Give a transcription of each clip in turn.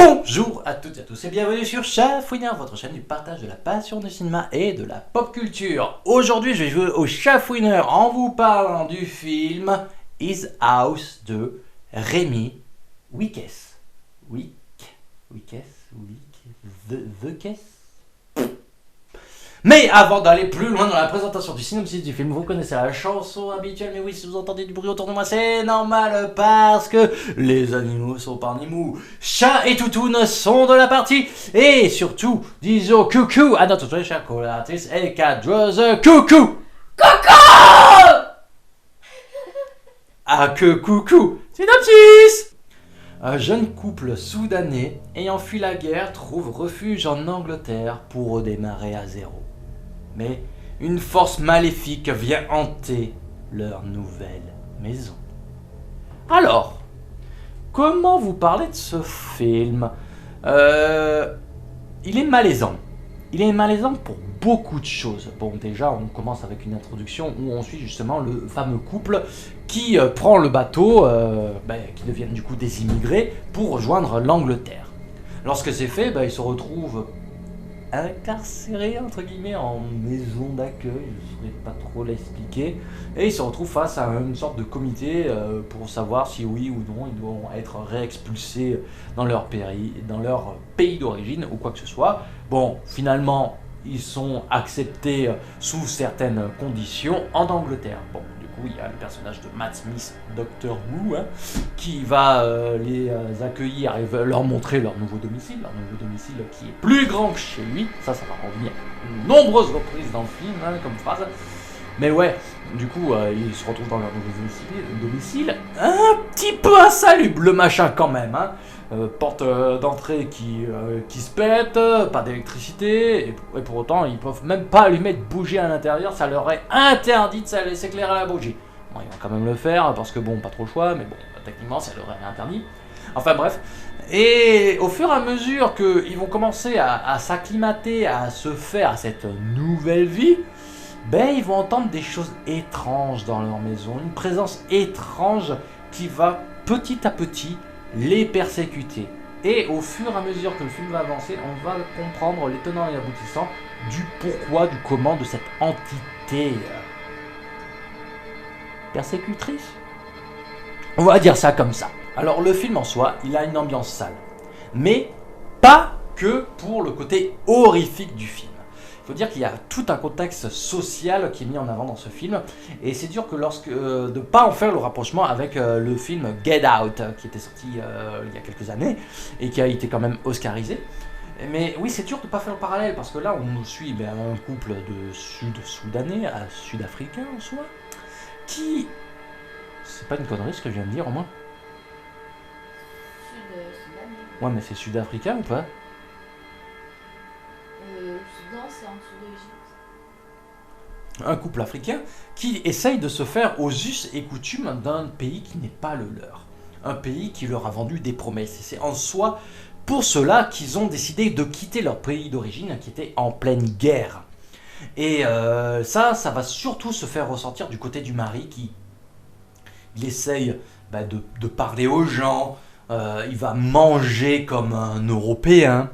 Bonjour à toutes et à tous et bienvenue sur Chafouineur, votre chaîne du partage de la passion du cinéma et de la pop culture. Aujourd'hui, je vais jouer au Chafouineur en vous parlant du film His House de Rémi Wiekes. Wiekes. Mais avant d'aller plus loin dans la présentation du synopsis du film, vous connaissez la chanson habituelle, mais oui, si vous entendez du bruit autour de moi, c'est normal parce que les animaux sont parmi nous. Chat et toutoune sont de la partie, et surtout, disons coucou à notre très cher collaboratrice Elka Drose. Coucou! Ah que coucou! Synopsis! Un jeune couple soudanais ayant fui la guerre trouve refuge en Angleterre pour redémarrer à zéro. Mais une force maléfique vient hanter leur nouvelle maison. Alors, comment vous parler de ce film ? Il est malaisant. Il est malaisant pour beaucoup de choses. Bon, déjà, on commence avec une introduction où on suit justement le fameux couple qui prend le bateau, qui deviennent du coup des immigrés, pour rejoindre l'Angleterre. Lorsque c'est fait, ils se retrouvent incarcérés entre guillemets en maison d'accueil, je ne saurais pas trop l'expliquer, et ils se retrouvent face à une sorte de comité pour savoir si oui ou non ils doivent être réexpulsés dans leur pays d'origine ou quoi que ce soit. Bon, finalement ils sont acceptés sous certaines conditions en Angleterre. Bon, du coup il y a le personnage de Matt Smith, Dr Who, qui va les accueillir et leur montrer leur nouveau domicile qui est plus grand que chez lui. Ça va revenir de nombreuses reprises dans le film, comme phrase. Mais ouais, du coup, ils se retrouvent dans leur nouveau domicile. Un petit peu insalubre le machin quand même. Porte d'entrée qui se pète, pas d'électricité, et pour autant, ils peuvent même pas allumer de bougie à l'intérieur, ça leur est interdit de s'éclairer à la bougie. Bon, ils vont quand même le faire, parce que bon, pas trop le choix, mais bon, techniquement, ça leur est interdit. Enfin bref. Et au fur et à mesure qu'ils vont commencer à s'acclimater, à se faire à cette nouvelle vie, ils vont entendre des choses étranges dans leur maison, une présence étrange qui va petit à petit les persécuter. Et au fur et à mesure que le film va avancer, on va comprendre les tenants et aboutissants du pourquoi, du comment de cette entité persécutrice. On va dire ça comme ça. Alors le film en soi, il a une ambiance sale, mais pas que pour le côté horrifique du film. Il faut dire qu'il y a tout un contexte social qui est mis en avant dans ce film, et c'est dur que de pas en faire le rapprochement avec le film Get Out, qui était sorti il y a quelques années, et qui a été quand même oscarisé. Mais oui, c'est dur de pas faire le parallèle, parce que là on suit un couple de sud-soudanais à sud-africain en soi, qui... C'est pas une connerie ce que je viens de dire au moins. Sud-soudanais. Ouais, mais c'est sud-africain ou pas ? Soudan, c'est en dessous de l'Égypte. Un couple africain qui essaye de se faire aux us et coutumes d'un pays qui n'est pas le leur. Un pays qui leur a vendu des promesses. Et c'est en soi pour cela qu'ils ont décidé de quitter leur pays d'origine qui était en pleine guerre. Et ça va surtout se faire ressentir du côté du mari qui... Il essaye de parler aux gens, il va manger comme un Européen,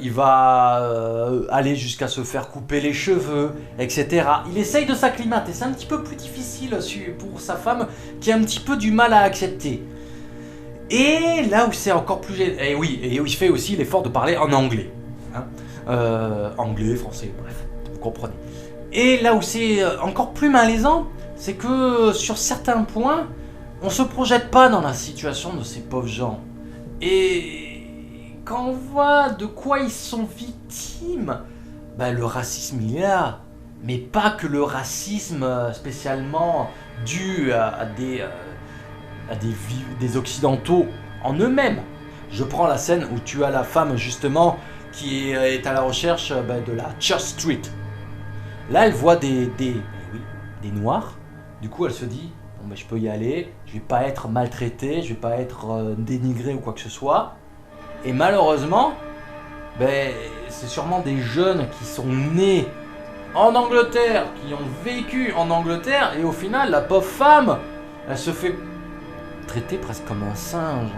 il va aller jusqu'à se faire couper les cheveux, etc. Il essaye de s'acclimater, c'est un petit peu plus difficile pour sa femme qui a un petit peu du mal à accepter. Et là où c'est encore plus gênant, et où il fait aussi l'effort de parler en anglais. Anglais, français, bref, vous comprenez. Et là où c'est encore plus malaisant, c'est que sur certains points, on se projette pas dans la situation de ces pauvres gens. Et quand on voit de quoi ils sont victimes, le racisme il est là. Mais pas que le racisme spécialement dû à des occidentaux en eux-mêmes. Je prends la scène où tu as la femme justement qui est à la recherche de la Church Street. Là elle voit des noirs. Du coup, elle se dit, je peux y aller, je vais pas être maltraité, je vais pas être dénigré ou quoi que ce soit. Et malheureusement, c'est sûrement des jeunes qui sont nés en Angleterre, qui ont vécu en Angleterre, et au final, la pauvre femme, elle se fait traiter presque comme un singe.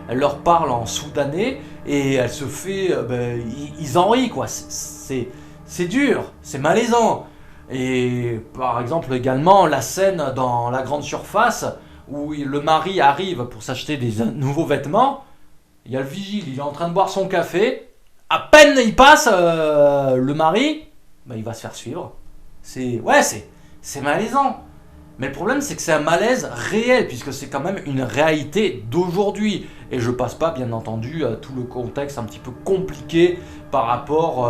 elle leur parle en soudanais et elle se fait, ils en rient quoi. C'est dur, c'est malaisant. Et par exemple également la scène dans la grande surface où le mari arrive pour s'acheter des nouveaux vêtements. Il y a le vigile, il est en train de boire son café. À peine il passe, le mari, il va se faire suivre. C'est malaisant. Mais le problème, c'est que c'est un malaise réel, puisque c'est quand même une réalité d'aujourd'hui. Et je passe pas, bien entendu, tout le contexte un petit peu compliqué par rapport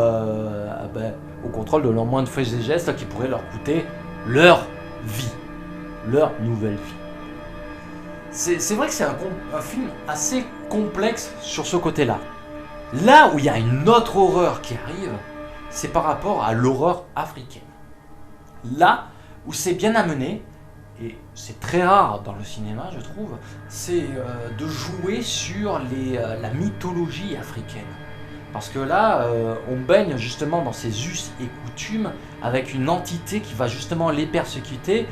au contrôle de leurs moindres faits et gestes qui pourraient leur coûter leur vie, leur nouvelle vie. C'est vrai que c'est un film assez complexe sur ce côté-là. Là où il y a une autre horreur qui arrive, c'est par rapport à l'horreur africaine. Là où c'est bien amené, et c'est très rare dans le cinéma je trouve, c'est de jouer sur la mythologie africaine. Parce que là, on baigne justement dans ces us et coutumes avec une entité qui va justement les persécuter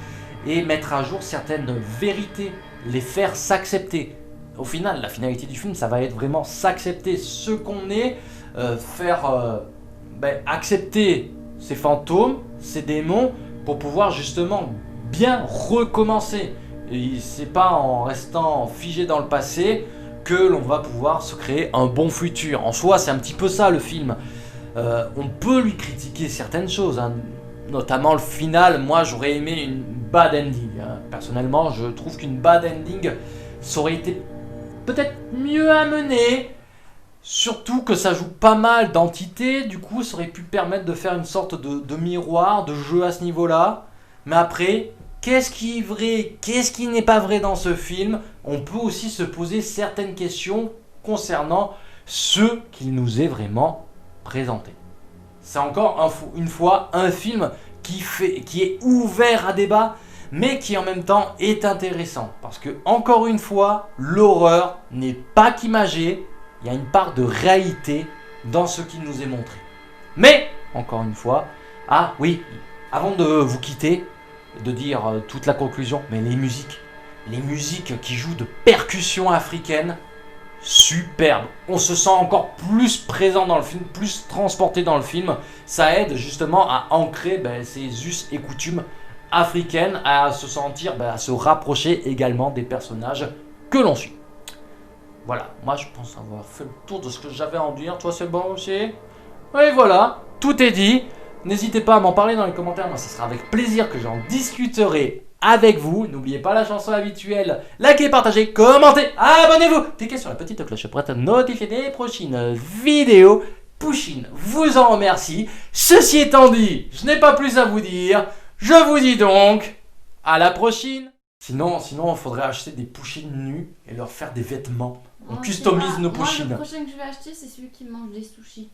et mettre à jour certaines vérités, les faire s'accepter. Au final, la finalité du film, ça va être vraiment s'accepter ce qu'on est, faire accepter ces fantômes, ces démons, pour pouvoir justement bien recommencer. Et c'est pas en restant figé dans le passé que l'on va pouvoir se créer un bon futur. En soi, c'est un petit peu ça le film. On peut lui critiquer certaines choses, hein. Notamment le final. Moi, j'aurais aimé une bad ending, hein. Personnellement, je trouve qu'une bad ending, ça aurait été peut-être mieux amené. Surtout que ça joue pas mal d'entités, du coup ça aurait pu permettre de faire une sorte de miroir, de jeu à ce niveau-là. Mais après, qu'est-ce qui est vrai, qu'est-ce qui n'est pas vrai dans ce film? On peut aussi se poser certaines questions concernant ce qu'il nous est vraiment présenté. C'est encore une fois un film qui est ouvert à débat, mais qui en même temps est intéressant. Parce que, encore une fois, l'horreur n'est pas qu'imagée. Il y a une part de réalité dans ce qui nous est montré. Mais, encore une fois, ah oui, avant de vous quitter, de dire toute la conclusion, mais les musiques qui jouent de percussions africaines, superbe. On se sent encore plus présent dans le film, plus transporté dans le film. Ça aide justement à ancrer ces us et coutumes africaines, à se sentir, à se rapprocher également des personnages que l'on suit. Voilà, moi je pense avoir fait le tour de ce que j'avais à en dire. Toi c'est bon aussi? Et voilà, tout est dit. N'hésitez pas à m'en parler dans les commentaires, moi ce sera avec plaisir que j'en discuterai avec vous. N'oubliez pas la chanson habituelle, likez, partagez, commentez, abonnez-vous. Cliquez sur la petite cloche pour être notifié des prochaines vidéos. Pouchine vous en remercie. Ceci étant dit, je n'ai pas plus à vous dire. Je vous dis donc, à la prochaine. Sinon, il faudrait acheter des pouchines nues et leur faire des vêtements. On customise nos pouchines. Moi, le prochain que je vais acheter, c'est celui qui mange des sushis.